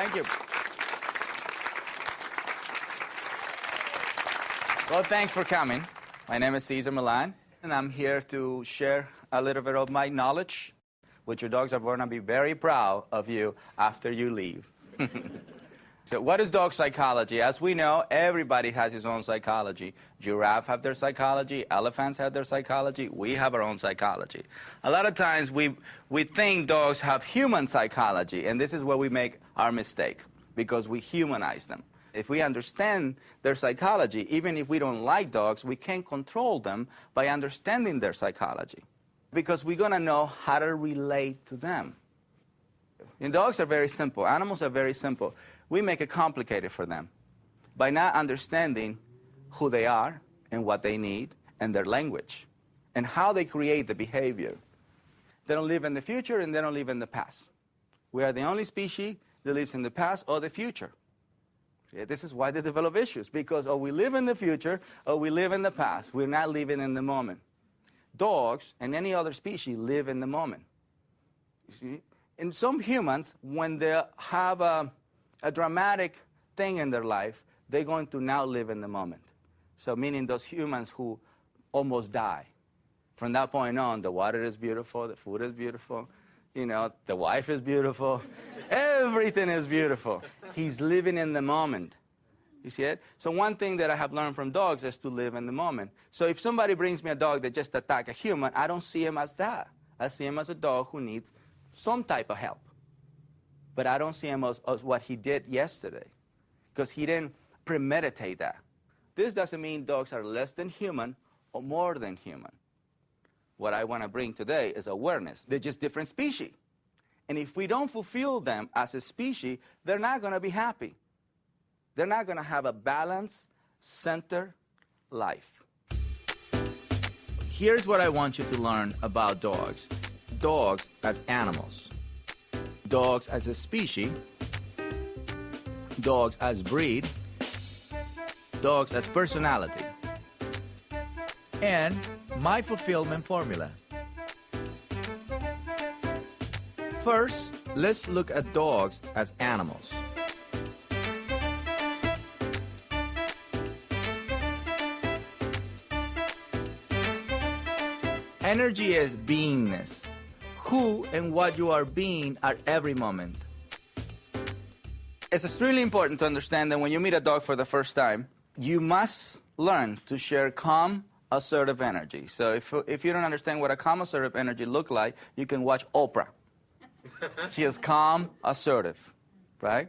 Thank you. Well, thanks for coming. My name is Cesar Milan, and I'm here to share a little bit of my knowledge, which your dogs are going to be very proud of you after you leave. So what is dog psychology? As we know, everybody has his own psychology. Giraffes have their psychology. Elephants have their psychology. We have our own psychology. A lot of times we think dogs have human psychology, and this is where we make our mistake, because we humanize them. If we understand their psychology, even if we don't like dogs, we can control them by understanding their psychology, because we're going to know how to relate to them. And dogs are very simple. Animals are very simple. We make it complicated for them by not understanding who they are and what they need and their language and how they create the behavior. They don't live in the future and they don't live in the past. We are the only species that lives in the past or the future. Yeah, this is why they develop issues, because or we live in the future or we live in the past. We're not living in the moment. Dogs and any other species live in the moment. You see? And some humans, when they have a dramatic thing in their life, they're going to now live in the moment. So meaning those humans who almost die. From that point on, the water is beautiful, the food is beautiful, you know, the wife is beautiful, everything is beautiful. He's living in the moment. You see it? So one thing that I have learned from dogs is to live in the moment. So if somebody brings me a dog that just attacked a human, I don't see him as that. I see him as a dog who needs some type of help. But I don't see him as what he did yesterday, because he didn't premeditate that. This doesn't mean dogs are less than human or more than human. What I want to bring today is awareness. They're just different species. And if we don't fulfill them as a species, they're not going to be happy. They're not going to have a balanced, centered life. Here's what I want you to learn about dogs. Dogs as animals. Dogs as a species, dogs as breed, dogs as personality, and my fulfillment formula. First, let's look at dogs as animals. Energy is beingness. Who and what you are being at every moment. It's extremely important to understand that when you meet a dog for the first time, you must learn to share calm, assertive energy. So if you don't understand what a calm, assertive energy look like, you can watch Oprah. She is calm, assertive, right?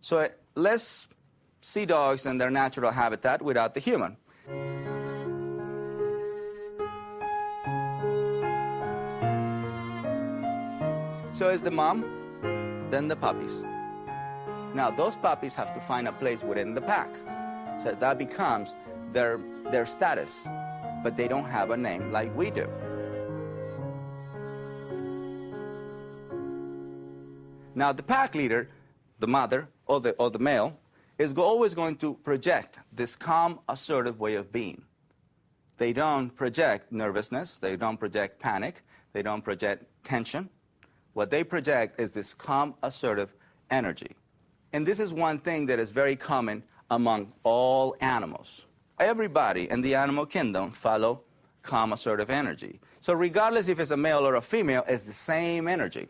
So let's see dogs in their natural habitat without the human. So it's the mom, then the puppies. Now, those puppies have to find a place within the pack. So that becomes their status, but they don't have a name like we do. Now, the pack leader, the mother or the male, is always going to project this calm, assertive way of being. They don't project nervousness. They don't project panic. They don't project tension. What they project is this calm, assertive energy. And this is one thing that is very common among all animals. Everybody in the animal kingdom follow calm, assertive energy. So regardless if it's a male or a female, it's the same energy.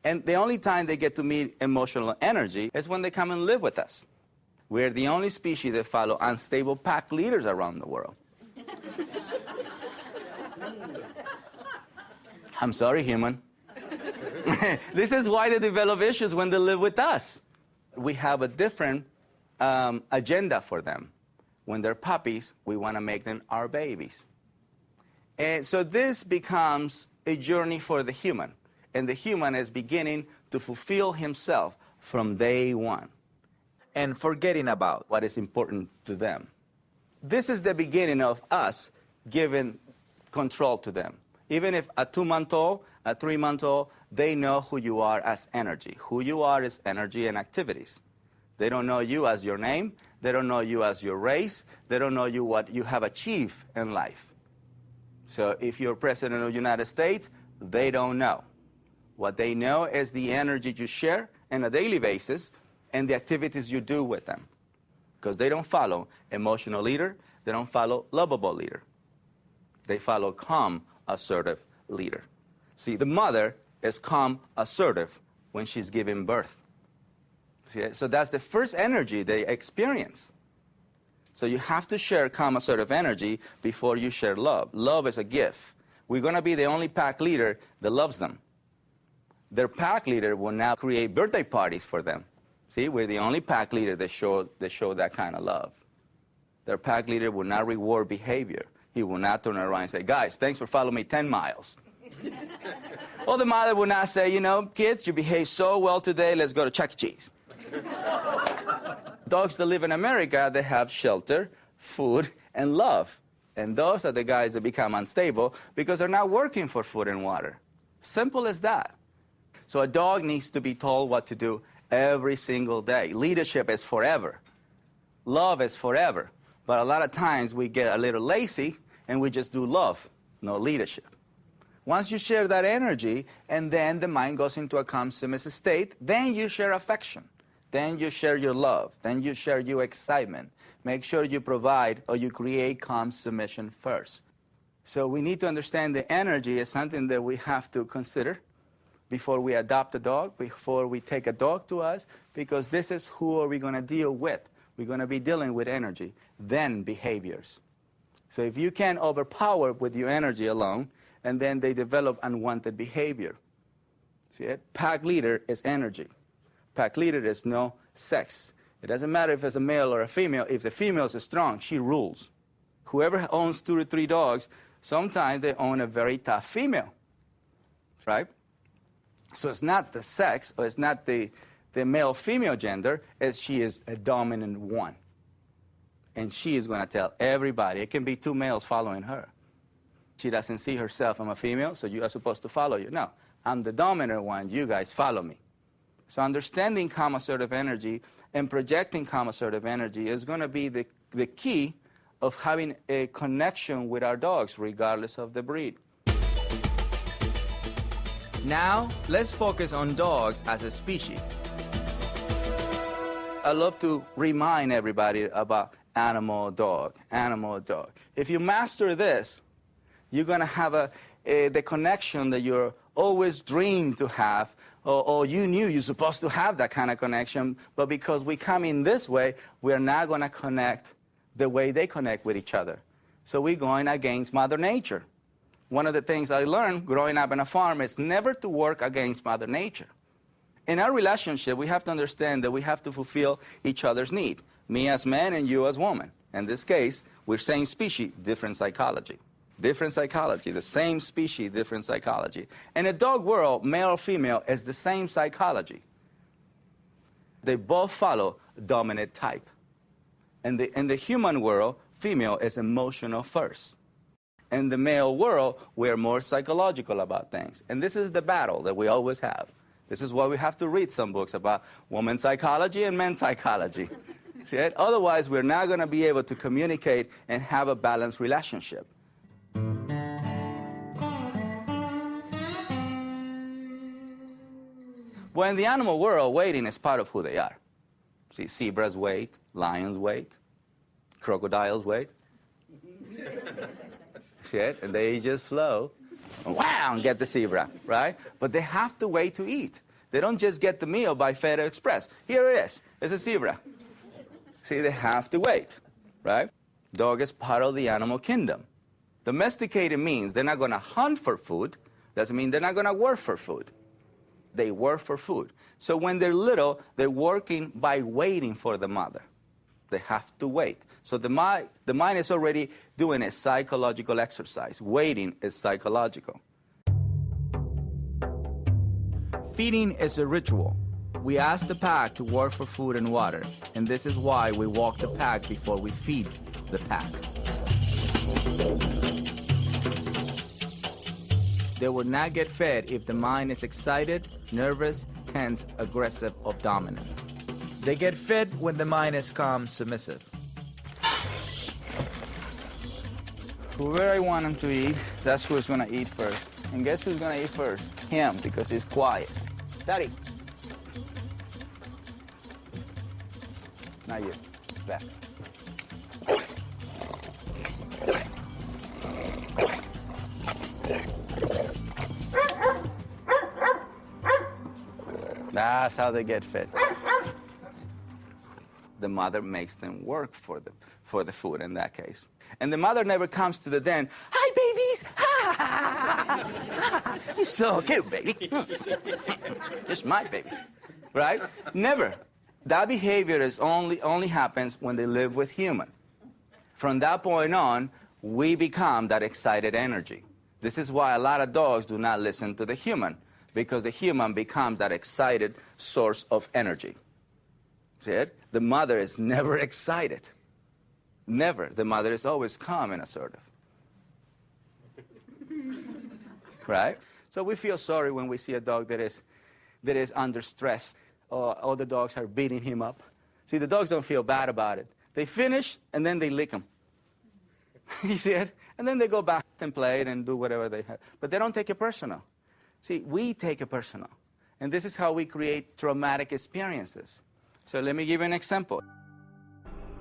And the only time they get to meet emotional energy is when they come and live with us. We're the only species that follow unstable pack leaders around the world. I'm sorry, human. This is why they develop issues when they live with us. We have a different agenda for them. When they're puppies, we want to make them our babies. And so this becomes a journey for the human. And the human is beginning to fulfill himself from day one and forgetting about what is important to them. This is the beginning of us giving control to them. Even if a 2-month-old, a 3-month-old, they know who you are as energy. Who you are is energy and activities. They don't know you as your name. They don't know you as your race. They don't know you what you have achieved in life. So if you're president of the United States, they don't know. What they know is the energy you share on a daily basis and the activities you do with them. Because they don't follow emotional leader, they don't follow lovable leader. They follow calm, assertive leader. See, the mother is calm, assertive when she's giving birth. See, so that's the first energy they experience. So you have to share calm, assertive energy before you share love. Love is a gift. We're going to be the only pack leader that loves them. Their pack leader will now create birthday parties for them. See, we're the only pack leader that show that kind of love. Their pack leader will not reward behavior. He will not turn around and say, guys, thanks for following me 10 miles. Or the mother will not say, you know, kids, you behaved so well today, let's go to Chuck E. Cheese. Dogs that live in America, they have shelter, food, and love. And those are the guys that become unstable because they're not working for food and water. Simple as that. So a dog needs to be told what to do every single day. Leadership is forever. Love is forever. But a lot of times we get a little lazy and we just do love, no leadership. Once you share that energy and then the mind goes into a calm, submissive state, then you share affection. Then you share your love. Then you share your excitement. Make sure you provide or you create calm submission first. So we need to understand the energy is something that we have to consider before we adopt a dog, before we take a dog to us, because this is who are we going to deal with. We're going to be dealing with energy, then behaviors. So if you can overpower with your energy alone, and then they develop unwanted behavior. See it? Pack leader is energy. Pack leader is no sex. It doesn't matter if it's a male or a female. If the female is strong, she rules. Whoever owns 2 to 3 dogs, sometimes they own a very tough female, right? So it's not the sex, or it's not the male-female gender, as she is a dominant one. And she is going to tell everybody. It can be 2 males following her. She doesn't see herself, I'm a female, so you are supposed to follow you. No, I'm the dominant one, you guys follow me. So understanding calm assertive energy and projecting calm assertive energy is going to be the key of having a connection with our dogs, regardless of the breed. Now, let's focus on dogs as a species. I love to remind everybody about animal, dog, animal, dog. If you master this, you're going to have the connection that you're always dreamed to have, or you knew you're supposed to have that kind of connection, but because we come in this way, we're not going to connect the way they connect with each other. So we're going against Mother Nature. One of the things I learned growing up on a farm is never to work against Mother Nature. In our relationship, we have to understand that we have to fulfill each other's need. Me as man and you as woman. In this case, we're same species, different psychology. Different psychology, the same species, different psychology. In a dog world, male or female is the same psychology. They both follow dominant type. In the human world, female is emotional first. In the male world, we're more psychological about things. And this is the battle that we always have. This is why we have to read some books about women's psychology and men's psychology. See it? Otherwise, we're not going to be able to communicate and have a balanced relationship. Well, in the animal world, waiting is part of who they are. See, zebras wait, lions wait, crocodiles wait. See it? And they just flow, and wow, and get the zebra, right? But they have to wait to eat. They don't just get the meal by FedEx Express. Here it is. It's a zebra. See, they have to wait, right? Dog is part of the animal kingdom. Domesticated means they're not going to hunt for food. Doesn't mean they're not going to work for food. They work for food. So when they're little, they're working by waiting for the mother. They have to wait. So the mind is already doing a psychological exercise. Waiting is psychological. Feeding is a ritual. We ask the pack to work for food and water, and this is why we walk the pack before we feed the pack. They will not get fed if the mind is excited, nervous, tense, aggressive, or dominant. They get fed when the mind is calm, submissive. Whoever I want him to eat, that's who's going to eat first. And guess who's going to eat first? Him, because he's quiet. Daddy. Not you. Back. That's how they get fed. The mother makes them work for the food in that case. And the mother never comes to the den, "Hi, babies! Ha, ha, ha. You're so cute, baby. Just my baby." Right? Never. That behavior is only happens when they live with human. From that point on, we become that excited energy. This is why a lot of dogs do not listen to the human, because the human becomes that excited source of energy. See it? The mother is never excited. Never. The mother is always calm and assertive. Right? So we feel sorry when we see a dog that is under stress, or other dogs are beating him up. See, the dogs don't feel bad about it. They finish, and then they lick him. You see it? And then they go back and play it and do whatever they have. But they don't take it personal. See, we take it personal. And this is how we create traumatic experiences. So let me give you an example.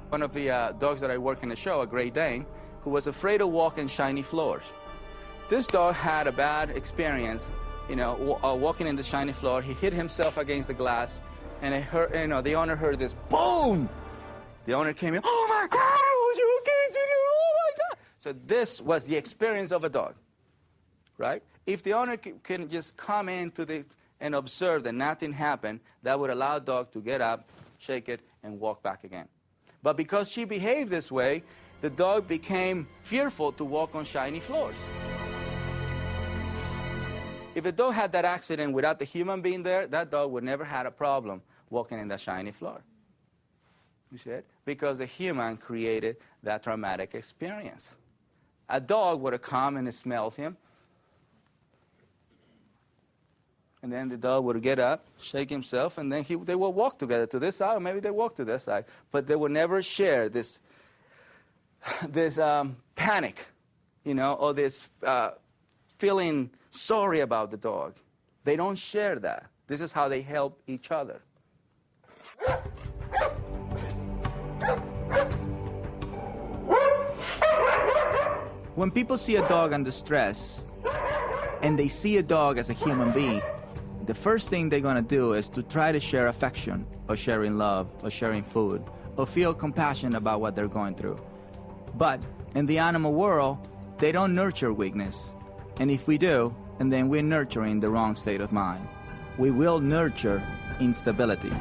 One of the dogs that I work in the show, a Great Dane, who was afraid to walk in shiny floors. This dog had a bad experience, walking in the shiny floor. He hit himself against the glass, and it hurt, the owner heard this boom. The owner came in, "Oh my God, are you okay, sweetie? Oh my God." So this was the experience of a dog, right? If the owner can just come into and observe that nothing happened, that would allow the dog to get up, shake it, and walk back again. But because she behaved this way, the dog became fearful to walk on shiny floors. If the dog had that accident without the human being there, that dog would never had a problem walking in that shiny floor. You see it? Because the human created that traumatic experience. A dog would have come and smelled him, and then the dog would get up, shake himself, and then they will walk together to this side, or maybe they walk to this side. But they will never share this panic, or this feeling sorry about the dog. They don't share that. This is how they help each other. When people see a dog under stress, and they see a dog as a human being, the first thing they're going to do is to try to share affection, or sharing love, or sharing food, or feel compassion about what they're going through. But in the animal world, they don't nurture weakness. And if we do, and then we're nurturing the wrong state of mind. We will nurture instability.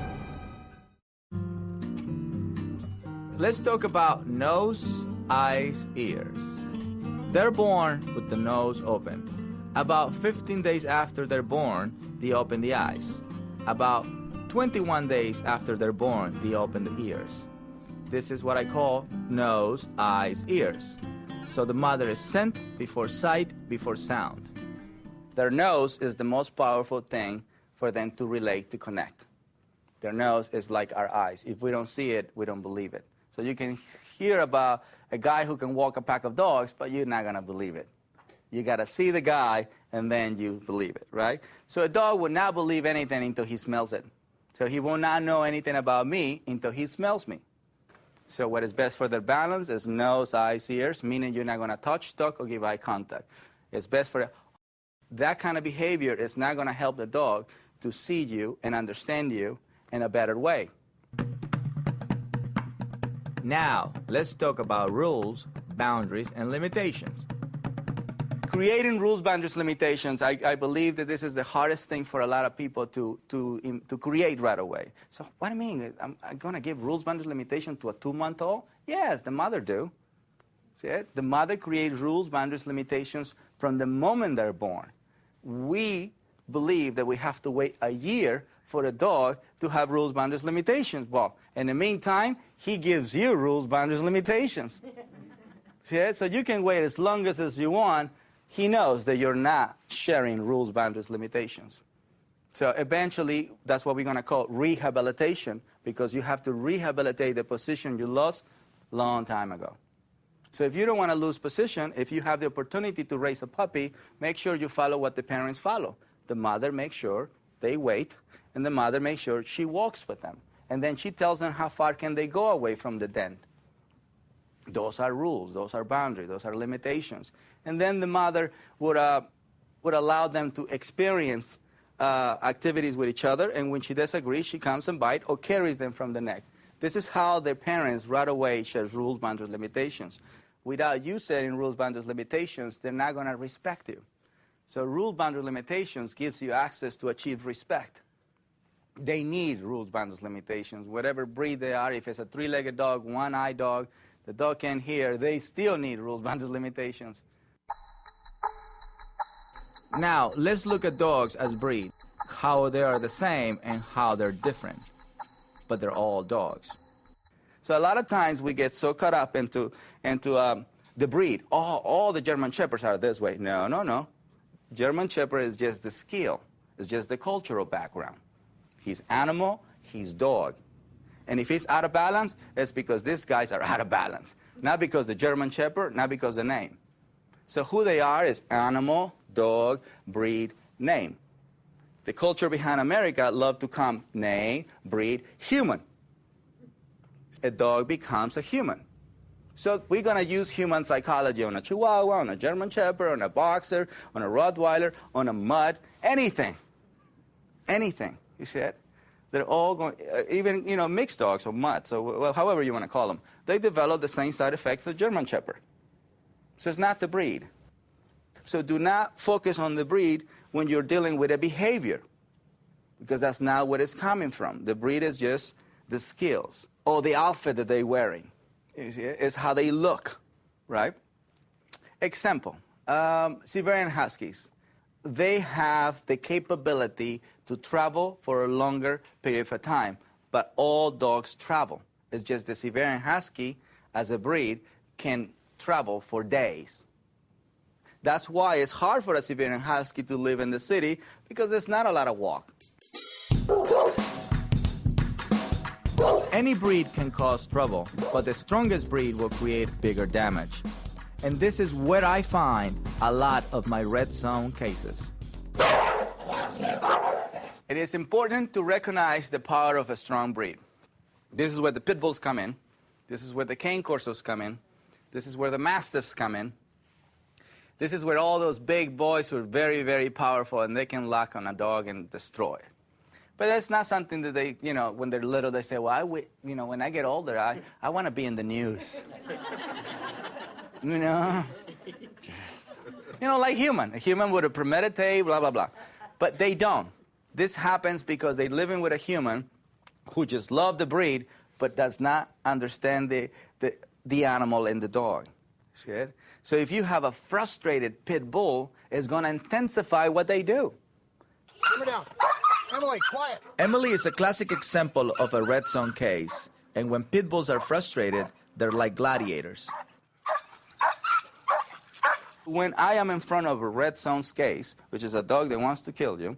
Let's talk about nose, eyes, ears. They're born with the nose open. About 15 days after they're born, they open the eyes. About 21 days after they're born, they open the ears. This is what I call nose, eyes, ears. So the mother is scent before sight, before sound. Their nose is the most powerful thing for them to relate, to connect. Their nose is like our eyes. If we don't see it, we don't believe it. So you can hear about a guy who can walk a pack of dogs, but you're not going to believe it. You got to see the guy, and then you believe it, right? So a dog would not believe anything until he smells it. So he will not know anything about me until he smells me. So what is best for their balance is nose, eyes, ears, meaning you're not going to touch, talk, or give eye contact. It's best for that kind of behavior is not going to help the dog to see you and understand you in a better way. Now, let's talk about rules, boundaries, and limitations. Creating rules, boundaries, limitations, I believe that this is the hardest thing for a lot of people to create right away. So what do you mean? I'm going to give rules, boundaries, limitations to a 2-month-old? Yes, the mother do. See it? The mother creates rules, boundaries, limitations from the moment they're born. We believe that we have to wait a year for a dog to have rules, boundaries, limitations. Well, in the meantime, he gives you rules, boundaries, limitations. See it? So you can wait as long as you want. He knows that you're not sharing rules, boundaries, limitations. So eventually, that's what we're going to call rehabilitation, because you have to rehabilitate the position you lost a long time ago. So if you don't want to lose position, if you have the opportunity to raise a puppy, make sure you follow what the parents follow. The mother makes sure they wait, and the mother makes sure she walks with them. and then she tells them how far can they go away from the den. Those are rules, those are boundaries, those are limitations. And then the mother would allow them to experience activities with each other, and when she disagrees, she comes and bites or carries them from the neck. This is how their parents right away share rules, boundaries, limitations. Without you setting rules, boundaries, limitations, they're not going to respect you. So rule, boundaries, limitations gives you access to achieve respect. They need rules, boundaries, limitations. Whatever breed they are, if it's a three-legged dog, one-eyed dog, the dog can't hear, they still need rules, boundaries, limitations. Now, let's look at dogs as breed, how they are the same and how they're different. But they're all dogs. So a lot of times we get so caught up into the breed. All the German Shepherds are this way. No. German Shepherd is just the skill. It's just the cultural background. He's animal, he's dog. And if he's out of balance, it's because these guys are out of balance. Not because the German Shepherd, not because the name. So who they are is animal, dog, breed, name. The culture behind America love to come name, breed, human. A dog becomes a human. So we're going to use human psychology on a Chihuahua, on a German Shepherd, on a Boxer, on a Rottweiler, on a Mutt, anything. Anything, you see it? They're all going, even, mixed dogs or mutts, or however you want to call them, they develop the same side effects as German Shepherd. So it's not the breed. So do not focus on the breed when you're dealing with a behavior, because that's not where it's coming from. The breed is just the skills or the outfit that they're wearing. You see, it's how they look, right? Example, Siberian Huskies. They have the capability to travel for a longer period of time, but all dogs travel. It's just the Siberian Husky, as a breed, can travel for days. That's why it's hard for a Siberian Husky to live in the city, because there's not a lot of walk. Any breed can cause trouble, but the strongest breed will create bigger damage. And this is where I find a lot of my red zone cases. It is important to recognize the power of a strong breed. This is where the pit bulls come in. This is where the cane corsos come in. This is where the mastiffs come in. This is where all those big boys who are very, very powerful, and they can lock on a dog and destroy it. But that's not something that they, when they're little, they say, well, when I get older, I want to be in the news. Like human. A human would premeditate, blah, blah, blah. But they don't. This happens because they're living with a human who just loves the breed, but does not understand the animal and the dog. See it? So if you have a frustrated pit bull, it's going to intensify what they do. Simmer down. Emily, quiet. Emily is a classic example of a red zone case. And when pit bulls are frustrated, they're like gladiators. When I am in front of a red zone case, which is a dog that wants to kill you,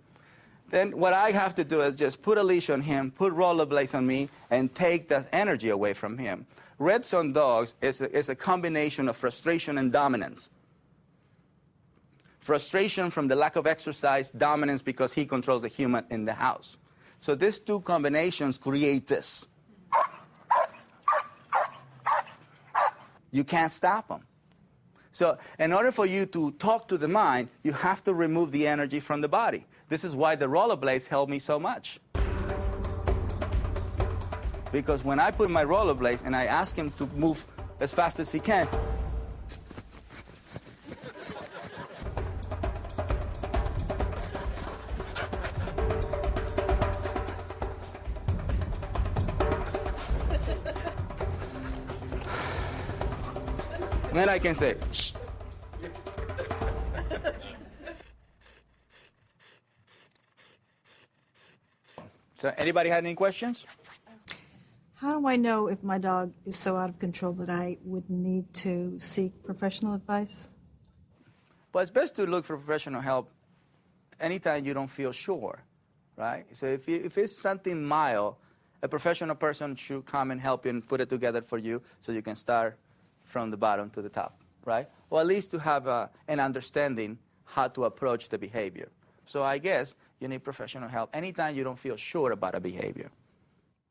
then what I have to do is just put a leash on him, put rollerblades on me, and take that energy away from him. Red zone dogs is a combination of frustration and dominance. Frustration from the lack of exercise, dominance because he controls the human in the house. So these two combinations create this. You can't stop them. So in order for you to talk to the mind, you have to remove the energy from the body. This is why the rollerblades help me so much. Because when I put my rollerblades and I ask him to move as fast as he can, then I can say, shh. So anybody had any questions? How do I know if my dog is so out of control that I would need to seek professional advice? Well, it's best to look for professional help anytime you don't feel sure, right? So if it's something mild, a professional person should come and help you and put it together for you so you can start from the bottom to the top, right? Or at least to have an understanding how to approach the behavior. So I guess you need professional help anytime you don't feel sure about a behavior.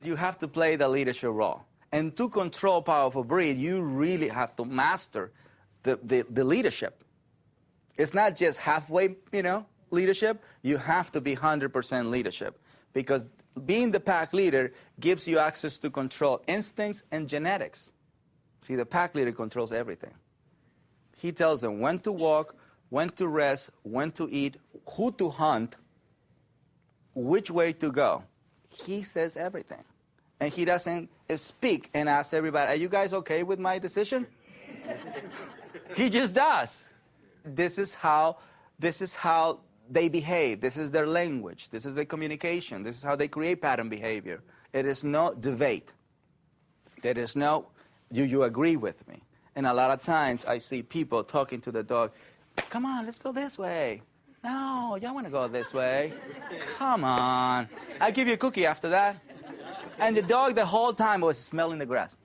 You have to play the leadership role. And to control powerful breed, you really have to master the leadership. It's not just halfway, leadership. You have to be 100% leadership. Because being the pack leader gives you access to control instincts and genetics. See, the pack leader controls everything. He tells them when to walk, when to rest, when to eat, who to hunt, which way to go. He says everything. And he doesn't speak and ask everybody, are you guys okay with my decision? He just does. This is how they behave. This is their language. This is their communication. This is how they create pattern behavior. It is no debate. There is no, do you agree with me? And a lot of times I see people talking to the dog, come on, let's go this way. No, y'all want to go this way. Come on. I'll give you a cookie after that. And the dog the whole time was smelling the grass.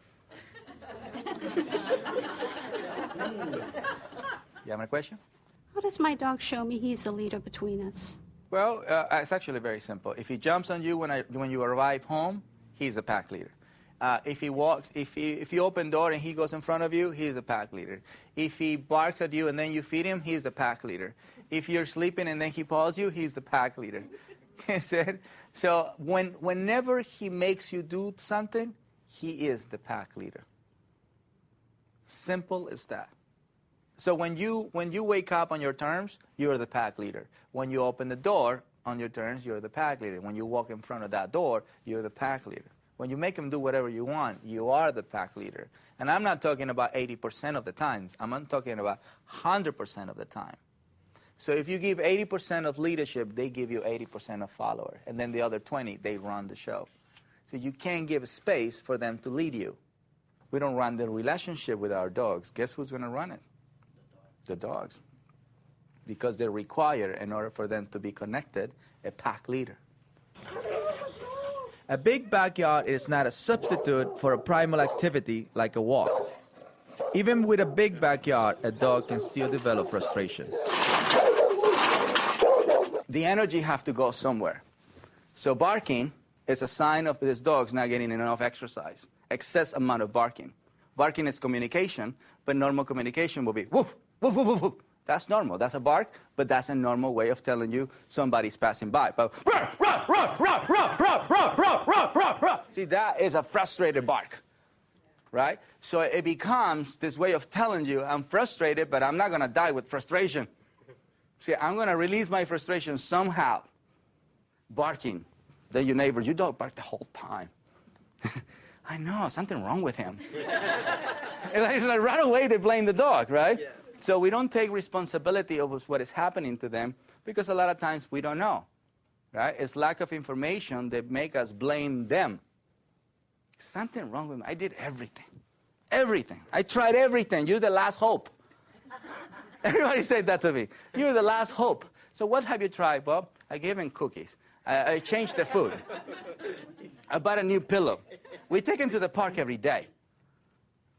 You have a question? How does my dog show me he's the leader between us? Well, it's actually very simple. If he jumps on you when you arrive home, he's the pack leader. If he walks, if you open the door and he goes in front of you, he's the pack leader. If he barks at you and then you feed him, he's the pack leader. If you're sleeping and then he paws you, he's the pack leader. So whenever he makes you do something, he is the pack leader. Simple as that. So when you wake up on your terms, you're the pack leader. When you open the door on your terms, you're the pack leader. When you walk in front of that door, you're the pack leader. When you make him do whatever you want, you are the pack leader. And I'm not talking about 80% of the times. I'm talking about 100% of the time. So if you give 80% of leadership, they give you 80% of follower. And then the other 20, they run the show. So you can't give space for them to lead you. We don't run the relationship with our dogs. Guess who's going to run it? The dogs. Because they require, in order for them to be connected, a pack leader. A big backyard is not a substitute for a primal activity like a walk. Even with a big backyard, a dog can still develop frustration. The energy has to go somewhere. So barking is a sign of this dog's not getting enough exercise. Excess amount of barking. Barking is communication, but normal communication will be woof, woof, woof, woof, woof. That's normal. That's a bark, but that's a normal way of telling you somebody's passing by. But see, that is a frustrated bark, right? So it becomes this way of telling you, I'm frustrated, but I'm not going to die with frustration. See, I'm going to release my frustration somehow. Barking. Then your neighbor, your dog barked the whole time. I know, something wrong with him. And it's like right away they blame the dog, right? Yeah. So we don't take responsibility of what is happening to them because a lot of times we don't know, right? It's lack of information that make us blame them. Something wrong with me. I did everything. Everything. I tried everything. You're the last hope. Everybody said that to me. You're the last hope. So what have you tried, Bob? I gave him cookies. I changed the food. I bought a new pillow. We take him to the park every day.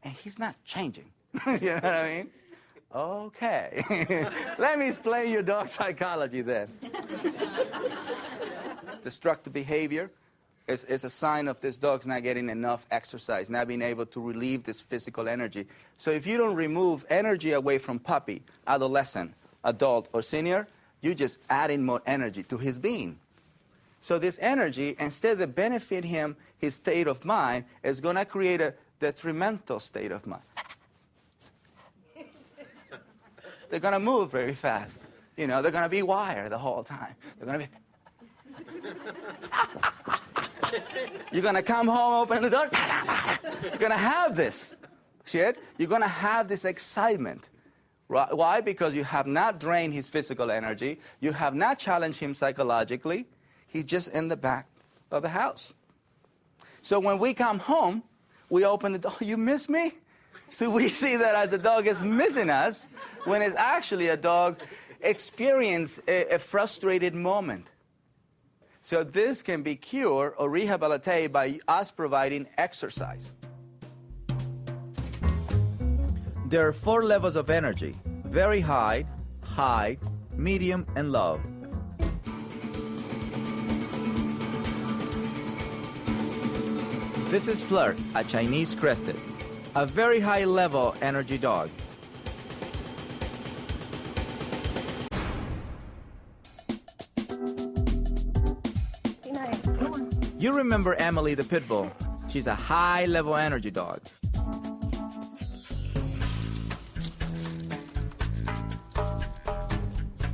And he's not changing. You know what I mean? Okay. Let me explain your dog psychology then. Destructive behavior is a sign of this dog's not getting enough exercise, not being able to relieve this physical energy. So if you don't remove energy away from puppy, adolescent, adult, or senior, you're just adding more energy to his being. So this energy, instead of benefit him, his state of mind, is going to create a detrimental state of mind. They're going to move very fast. You know, they're going to be wired the whole time. They're going to be... You're going to come home, open the door. You're going to have this shit. You're going to have this excitement. Why? Because you have not drained his physical energy. You have not challenged him psychologically. He's just in the back of the house. So when we come home, we open the door. You miss me? So we see that as the dog is missing us, when it's actually a dog experienced a frustrated moment. So this can be cured or rehabilitated by us providing exercise. There are 4 levels of energy: very high, high, medium, and low. This is Flirt, a Chinese crested, a very high-level energy dog. You remember Emily the pit bull. She's a high-level energy dog.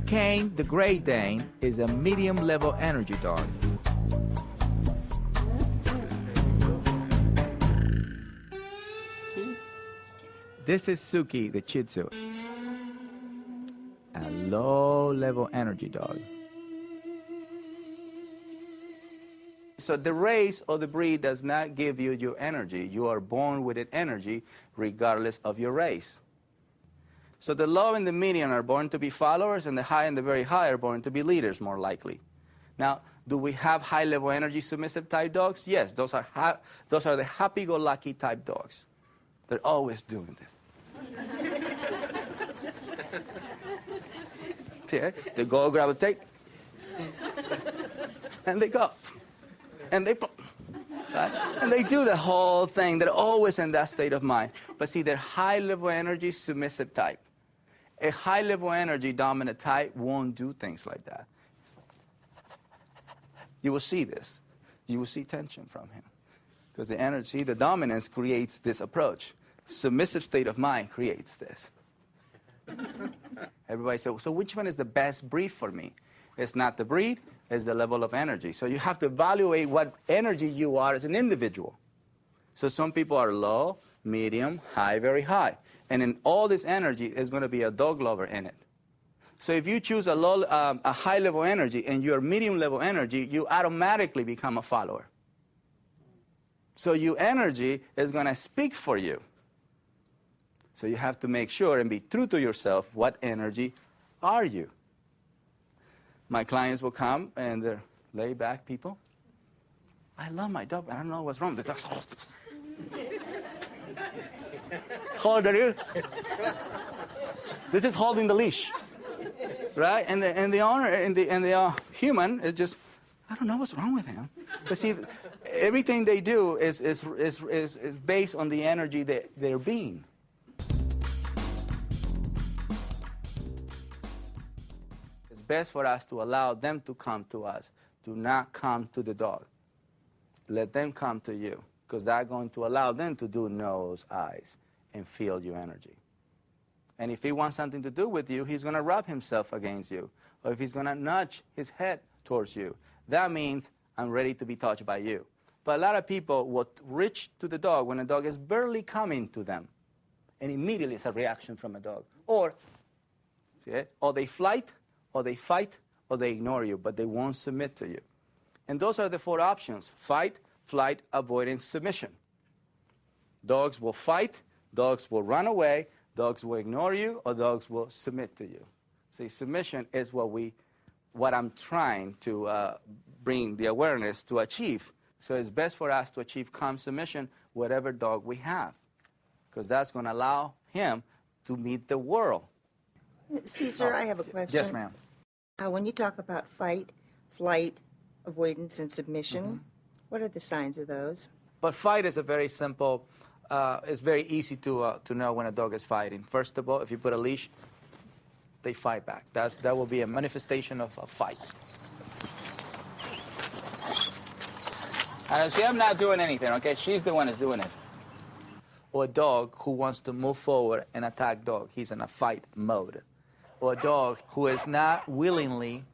Kane, the Great Dane, is a medium-level energy dog. This is Suki, the Shih Tzu, a low-level energy dog. So the race or the breed does not give you your energy. You are born with an energy regardless of your race. So the low and the medium are born to be followers, and the high and the very high are born to be leaders, more likely. Now, do we have high-level energy submissive type dogs? Yes, those are the happy-go-lucky type dogs. They're always doing this. See, they go grab a tape, and they go. And they do the whole thing. They're always in that state of mind. But see, they're high-level energy submissive type. A high-level energy dominant type won't do things like that. You will see this. You will see tension from him. Because the energy, the dominance creates this approach. Submissive state of mind creates this. Everybody says, so which one is the best breed for me? It's not the breed, it's the level of energy. So you have to evaluate what energy you are as an individual. So some people are low, medium, high, very high. And in all this energy, there's going to be a dog lover in it. So if you choose a high-level energy and you're medium-level energy, you automatically become a follower. So your energy is going to speak for you. So you have to make sure and be true to yourself. What energy are you? My clients will come, and they're laid-back people. I love my dog, but I don't know what's wrong. The dog's... Hold it. This is holding the leash, right? And the owner and the human is just, I don't know what's wrong with him. But see, everything they do is based on the energy that they're being. It's best for us to allow them to come to us. Do not come to the dog. Let them come to you, because that's going to allow them to do nose, eyes, and feel your energy. And if he wants something to do with you, he's going to rub himself against you. Or if he's going to nudge his head towards you, that means I'm ready to be touched by you. But a lot of people will reach to the dog when a dog is barely coming to them. And immediately it's a reaction from a dog. Or, see it? Or they flight, or they fight, or they ignore you, but they won't submit to you. And those are the 4 options: fight, flight, avoidance, submission. Dogs will fight, dogs will run away, dogs will ignore you, or dogs will submit to you. See, submission is what I'm trying to bring the awareness to achieve. So it's best for us to achieve calm submission, whatever dog we have, because that's going to allow him to meet the world. Caesar, I have a question. Yes, ma'am. When you talk about fight, flight, avoidance, and submission, what are the signs of those? But fight is a very simple, it's very easy to know when a dog is fighting. First of all, if you put a leash, they fight back. That will be a manifestation of a fight. See, I'm not doing anything, okay? She's the one who's doing it. Or a dog who wants to move forward and attack dog, he's in a fight mode. Or a dog who is not willingly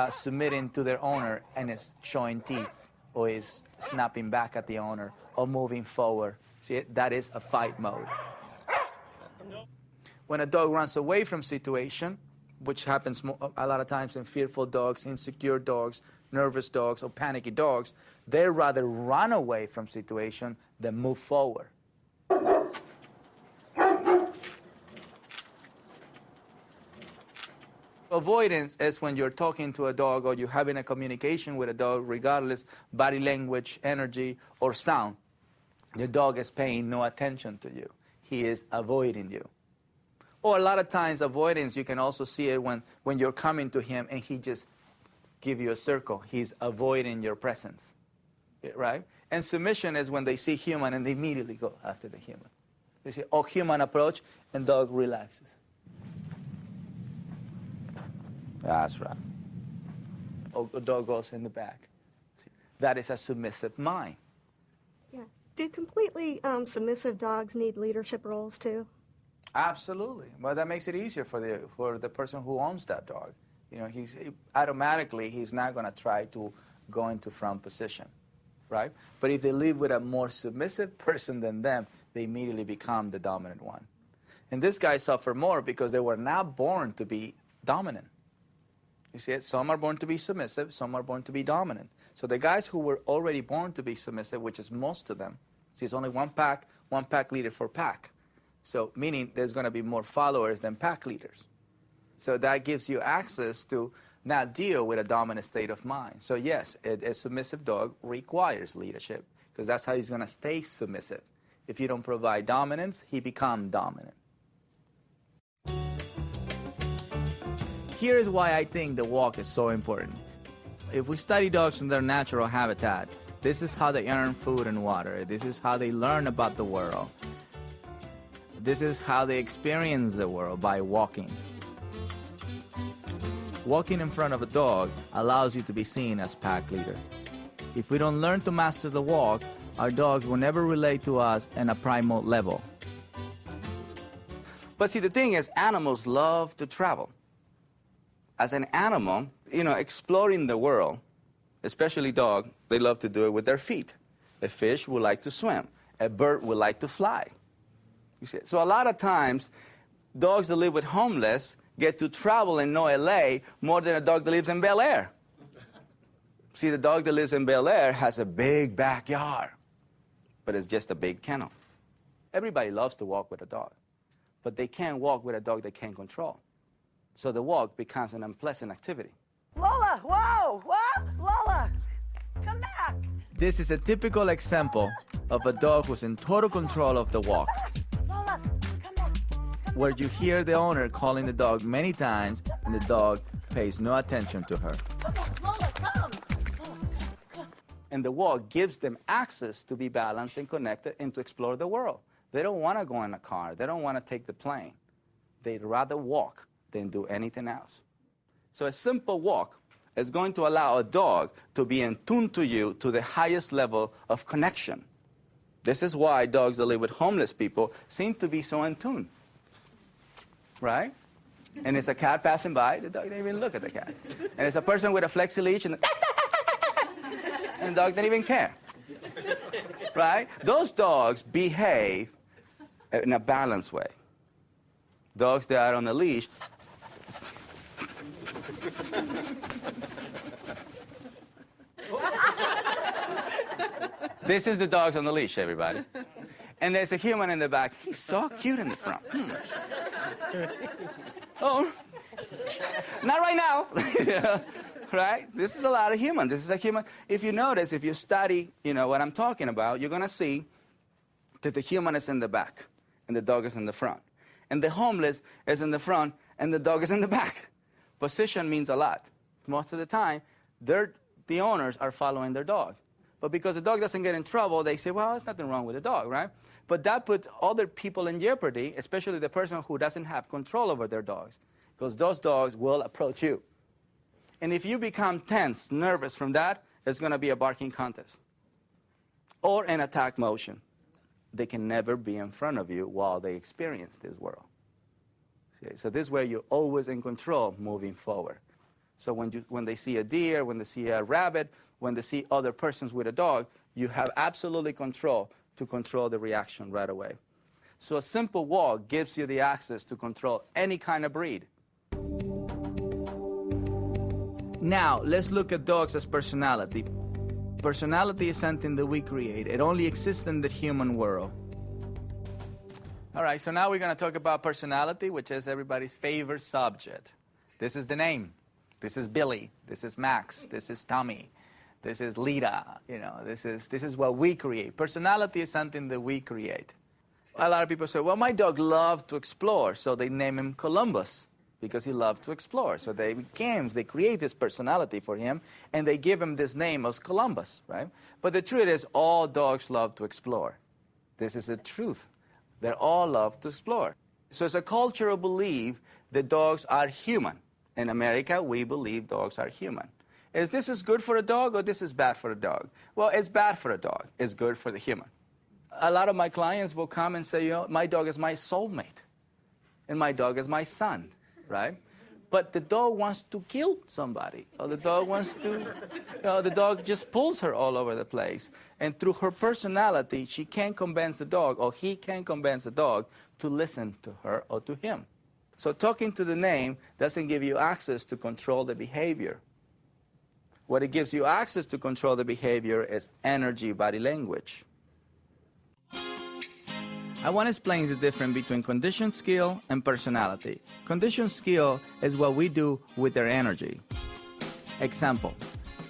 submitting to their owner and is showing teeth, or is snapping back at the owner, or moving forward. See, that is a fight mode. When a dog runs away from situation, which happens a lot of times in fearful dogs, insecure dogs, nervous dogs, or panicky dogs, they rather run away from situation than move forward. Avoidance is when you're talking to a dog or you're having a communication with a dog, regardless body language, energy, or sound. The dog is paying no attention to you. He is avoiding you. Or a lot of times avoidance, you can also see it when you're coming to him and he just give you a circle. He's avoiding your presence. right? And submission is when they see human and they immediately go after the human. You see, oh, human approach, and dog relaxes. That's right. Oh, the dog goes in the back. See, that is a submissive mind. Yeah. Do completely submissive dogs need leadership roles too? Absolutely. Well, that makes it easier for the person who owns that dog. You know, automatically he's not going to try to go into front position, right? But if they live with a more submissive person than them, they immediately become the dominant one. And this guy suffered more because they were not born to be dominant. You see it? Some are born to be submissive, some are born to be dominant. So the guys who were already born to be submissive, which is most of them, see, it's only one pack leader for pack. So meaning there's going to be more followers than pack leaders. So that gives you access to not deal with a dominant state of mind. So yes, a submissive dog requires leadership because that's how he's going to stay submissive. If you don't provide dominance, he becomes dominant. Here is why I think the walk is so important. If we study dogs in their natural habitat, this is how they earn food and water. This is how they learn about the world. This is how they experience the world, by walking. Walking in front of a dog allows you to be seen as pack leader. If we don't learn to master the walk, our dogs will never relate to us in a primal level. But see, the thing is, animals love to travel. As an animal, you know, exploring the world, especially dog, they love to do it with their feet. A fish would like to swim. A bird would like to fly. You see? So a lot of times, dogs that live with homeless get to travel and know LA more than a dog that lives in Bel Air. See, the dog that lives in Bel Air has a big backyard, but it's just a big kennel. Everybody loves to walk with a dog, but they can't walk with a dog they can't control. So the walk becomes an unpleasant activity. Lola, whoa, whoa, Lola, come back. This is a typical example of a dog who's in total control of the walk, Lola, come back. where you hear the owner calling the dog many times and the dog pays no attention to her. Lola, come. And the walk gives them access to be balanced and connected and to explore the world. They don't want to go in a car. They don't want to take the plane. They'd rather walk than do anything else. So a simple walk is going to allow a dog to be in tune to you to the highest level of connection. This is why dogs that live with homeless people seem to be so in tune, right? And it's a cat passing by, the dog doesn't even look at the cat. And it's a person with a flexi leash, and the dog doesn't even care, right? Those dogs behave in a balanced way. Dogs that are on a leash This is the dogs on the leash, everybody. And there's a human in the back. He's so cute in the front. Oh, not right now. Right? This is a lot of human. This is a human. If you notice, if you study, what I'm talking about, you're going to see that the human is in the back and the dog is in the front. And the homeless is in the front and the dog is in the back. Position means a lot. Most of the time, the owners are following their dog. But because the dog doesn't get in trouble, they say, well, there's nothing wrong with the dog, right? But that puts other people in jeopardy, especially the person who doesn't have control over their dogs, because those dogs will approach you. And if you become tense, nervous from that, it's going to be a barking contest or an attack motion. They can never be in front of you while they experience this world. Okay? So this way you're always in control moving forward. So when they see a deer, when they see a rabbit, when they see other persons with a dog, you have absolutely control to control the reaction right away. So a simple walk gives you the access to control any kind of breed. Now, let's look at dogs as personality. Personality is something that we create. It only exists in the human world. All right, so now we're going to talk about personality, which is everybody's favorite subject. This is the name. This is Billy. This is Max. This is Tommy. This is Lita. This is what we create. Personality is something that we create. A lot of people say, well, my dog loves to explore, so they name him Columbus. because he loved to explore. So they create this personality for him, and they give him this name of Columbus, right? But the truth is, all dogs love to explore. This is the truth. They all love to explore. So it's a cultural belief that dogs are human. In America, we believe dogs are human. Is this good for a dog or this is bad for a dog? Well, it's bad for a dog. It's good for the human. A lot of my clients will come and say, my dog is my soulmate, and my dog is my son, right? But the dog wants to kill somebody, or the dog wants to, the dog just pulls her all over the place. And through her personality, she can't convince the dog, or he can't convince the dog to listen to her or to him. So talking to the name doesn't give you access to control the behavior. What it gives you access to control the behavior is energy, body language. I want to explain the difference between conditioned skill and personality. Conditioned skill is what we do with their energy. Example,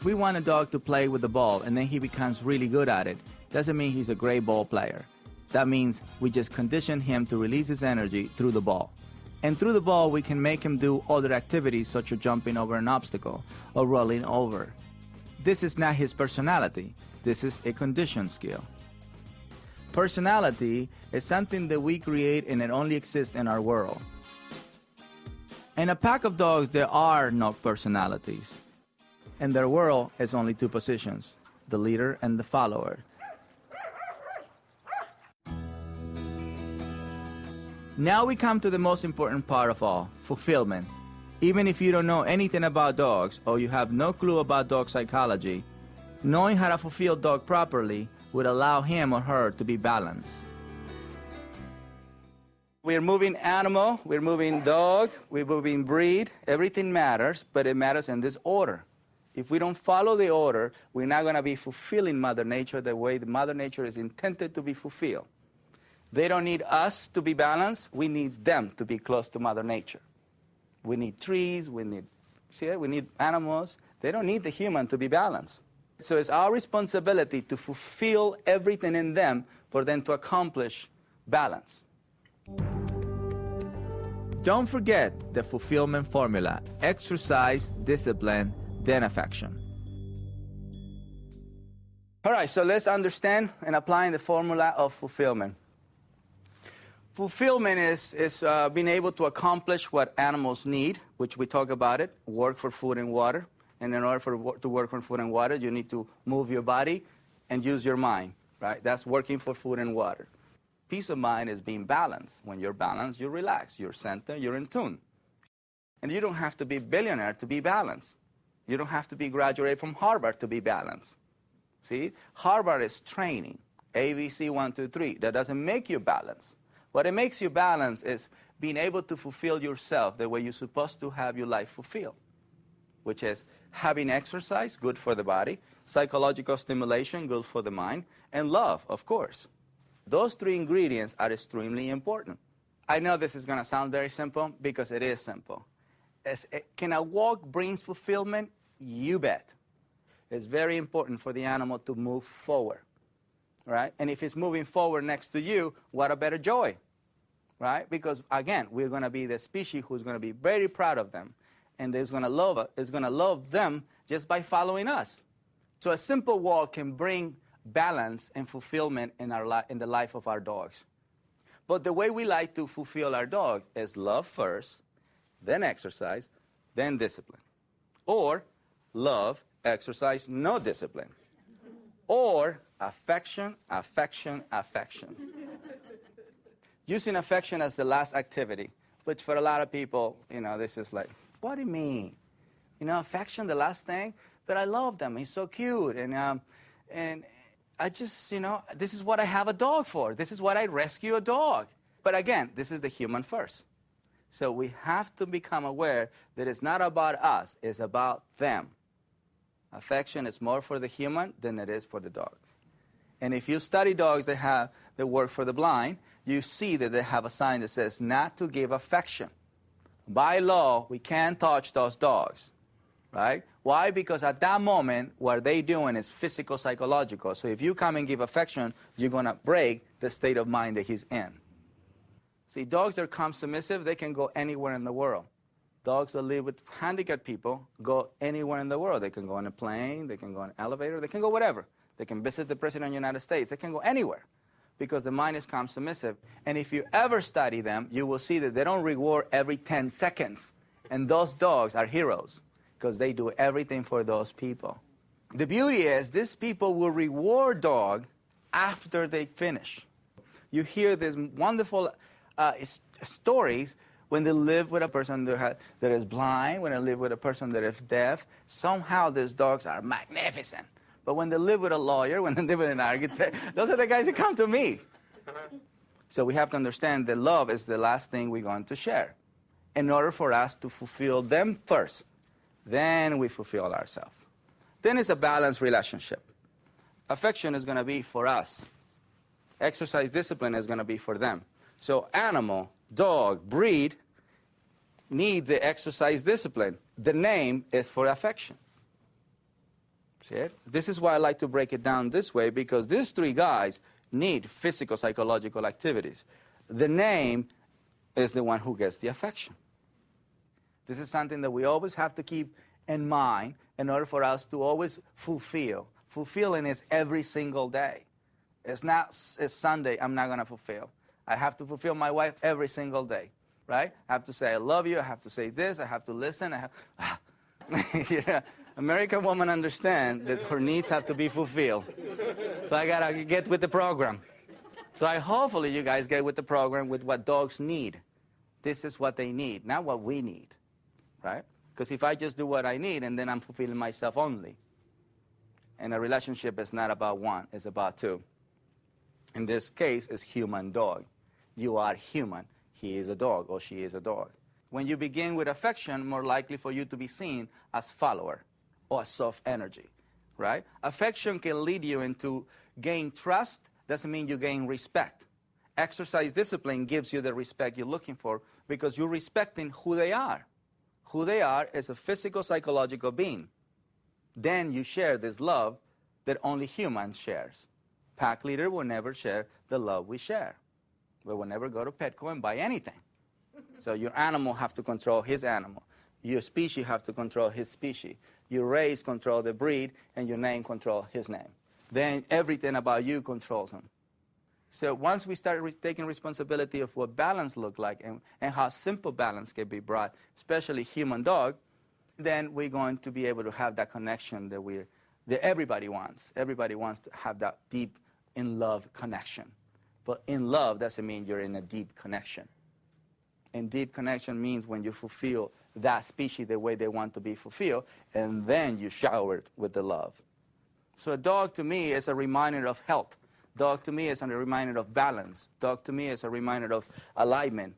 we want a dog to play with the ball and then he becomes really good at it. Doesn't mean he's a great ball player. That means we just condition him to release his energy through the ball. And through the ball, we can make him do other activities such as jumping over an obstacle or rolling over. This is not his personality. This is a conditioned skill. Personality is something that we create and it only exists in our world. In a pack of dogs, there are no personalities. In their world, it's only two positions, the leader and the follower. Now we come to the most important part of all, fulfillment. Even if you don't know anything about dogs or you have no clue about dog psychology, knowing how to fulfill a dog properly would allow him or her to be balanced. We're moving animal, we're moving dog, we're moving breed. Everything matters, but it matters in this order. If we don't follow the order, we're not going to be fulfilling Mother Nature the way the Mother Nature is intended to be fulfilled. They don't need us to be balanced. We need them to be close to Mother Nature. We need trees. We need animals. They don't need the human to be balanced. So it's our responsibility to fulfill everything in them for them to accomplish balance. Don't forget the fulfillment formula. Exercise, discipline, then affection. All right, so let's understand and apply the formula of fulfillment. Fulfillment is being able to accomplish what animals need, which we talk about it, work for food and water. And in order to work for food and water, you need to move your body and use your mind, right? That's working for food and water. Peace of mind is being balanced. When you're balanced, you relax. You're centered, you're in tune. And you don't have to be a billionaire to be balanced. You don't have to be graduated from Harvard to be balanced. See, Harvard is training, ABC 1, 2, 3. That doesn't make you balanced. What it makes you balance is being able to fulfill yourself the way you're supposed to have your life fulfilled, which is having exercise, good for the body, psychological stimulation, good for the mind, and love, of course. Those three ingredients are extremely important. I know this is going to sound very simple because it is simple. Can a walk bring fulfillment? You bet. It's very important for the animal to move forward, right? And if it's moving forward next to you, what a better joy, right? Because, again, we're going to be the species who's going to be very proud of them, and is going to love them just by following us. So a simple walk can bring balance and fulfillment in the life of our dogs. But the way we like to fulfill our dogs is love first, then exercise, then discipline. Or love, exercise, no discipline. Or affection, affection, affection. Using affection as the last activity, which for a lot of people, this is like, what do you mean? Affection, the last thing? But I love them. He's so cute. And I just, this is what I have a dog for. This is what I rescue a dog. But again, this is the human first. So we have to become aware that it's not about us. It's about them. Affection is more for the human than it is for the dog. And if you study dogs that work for the blind, you see that they have a sign that says not to give affection. By law, we can't touch those dogs, right? Why? Because at that moment, what they're doing is physical, psychological. So if you come and give affection, you're going to break the state of mind that he's in. See, dogs that become submissive, they can go anywhere in the world. Dogs that live with handicapped people go anywhere in the world. They can go on a plane, they can go on an elevator, they can go whatever. They can visit the President of the United States. They can go anywhere because the mind is calm, submissive. And if you ever study them, you will see that they don't reward every 10 seconds. And those dogs are heroes because they do everything for those people. The beauty is these people will reward dog after they finish. You hear these wonderful stories when they live with a person that is blind, when they live with a person that is deaf. Somehow these dogs are magnificent. But when they live with a lawyer, when they live with an architect, those are the guys that come to me. So we have to understand that love is the last thing we're going to share. In order for us to fulfill them first, then we fulfill ourselves. Then it's a balanced relationship. Affection is going to be for us. Exercise discipline is going to be for them. So animal, dog, breed need the exercise discipline. The name is for affection. See it? This is why I like to break it down this way, because these three guys need physical, psychological activities. The name is the one who gets the affection. This is something that we always have to keep in mind in order for us to always fulfill. Fulfilling is every single day. It's Sunday, I'm not going to fulfill. I have to fulfill my wife every single day, right? I have to say, I love you. I have to say this. I have to listen. You know, American woman understand that her needs have to be fulfilled. So I got to get with the program. So hopefully you guys get with the program with what dogs need. This is what they need, not what we need, right? Because if I just do what I need and then I'm fulfilling myself only. And a relationship is not about one, it's about two. In this case, it's human-dog. You are human. He is a dog or she is a dog. When you begin with affection, more likely for you to be seen as follower or soft energy, right? Affection can lead you into gain trust. Doesn't mean you gain respect. Exercise discipline gives you the respect you're looking for because you're respecting who they are. Who they are is a physical, psychological being. Then you share this love that only humans shares. Pack leader will never share the love we share. We will never go to Petco and buy anything. So your animal have to control his animal. Your species have to control his species. Your race control the breed, and your name control his name. Then everything about you controls him. So once we start taking responsibility of what balance look like and how simple balance can be brought, especially human-dog, then we're going to be able to have that connection that everybody wants. Everybody wants to have that deep in-love connection. But in love doesn't mean you're in a deep connection. And deep connection means when you fulfill that species the way they want to be fulfilled, and then you shower it with the love. So a dog to me is a reminder of health. Dog to me is a reminder of balance. Dog to me is a reminder of alignment.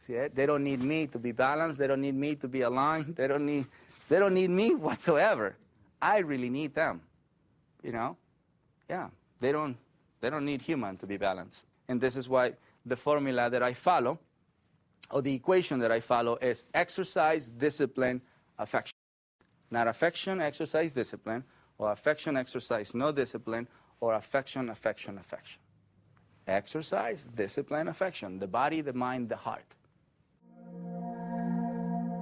See it? They don't need me to be balanced. They don't need me to be aligned. They don't need me whatsoever. I really need them. You know? Yeah. They don't need human to be balanced. And this is why the formula that I follow, or the equation that I follow, is exercise, discipline, affection. Not affection, exercise, discipline, or affection, exercise, no discipline, or affection, affection, affection. Exercise, discipline, affection. The body, the mind, the heart.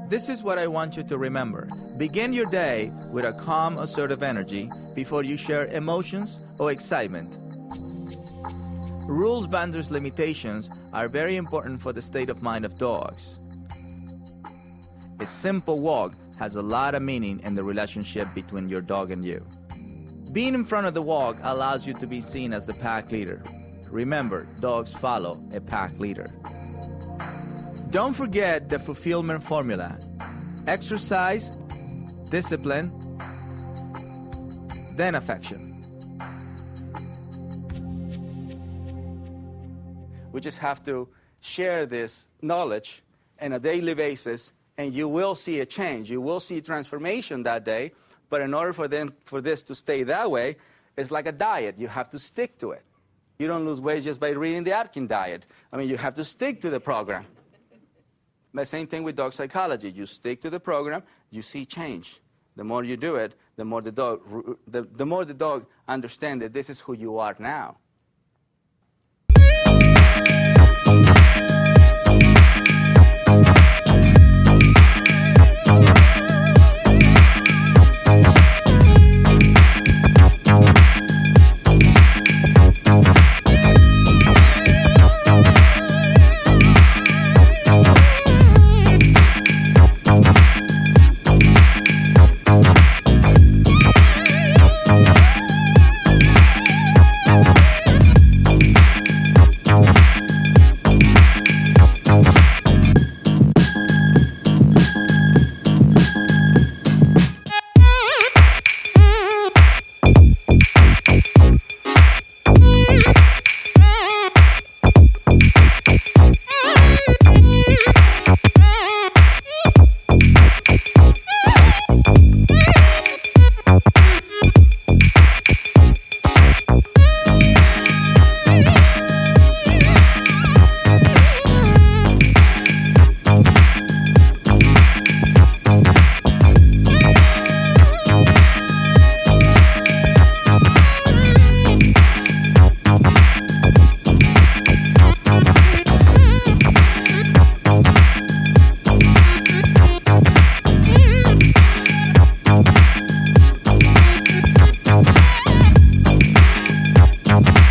This is what I want you to remember. Begin your day with a calm, assertive energy before you share emotions or excitement. Rules, boundaries, limitations are very important for the state of mind of dogs. A simple walk has a lot of meaning in the relationship between your dog and you. Being in front of the walk allows you to be seen as the pack leader. Remember, dogs follow a pack leader. Don't forget the fulfillment formula. Exercise, discipline, then affection. We just have to share this knowledge on a daily basis, and you will see a change. You will see transformation that day. But in order for this to stay that way, it's like a diet. You have to stick to it. You don't lose weight just by reading the Atkins diet. I mean, you have to stick to the program. The same thing with dog psychology. You stick to the program, you see change. The more you do it, the more the dog understands that this is who you are now. Bye.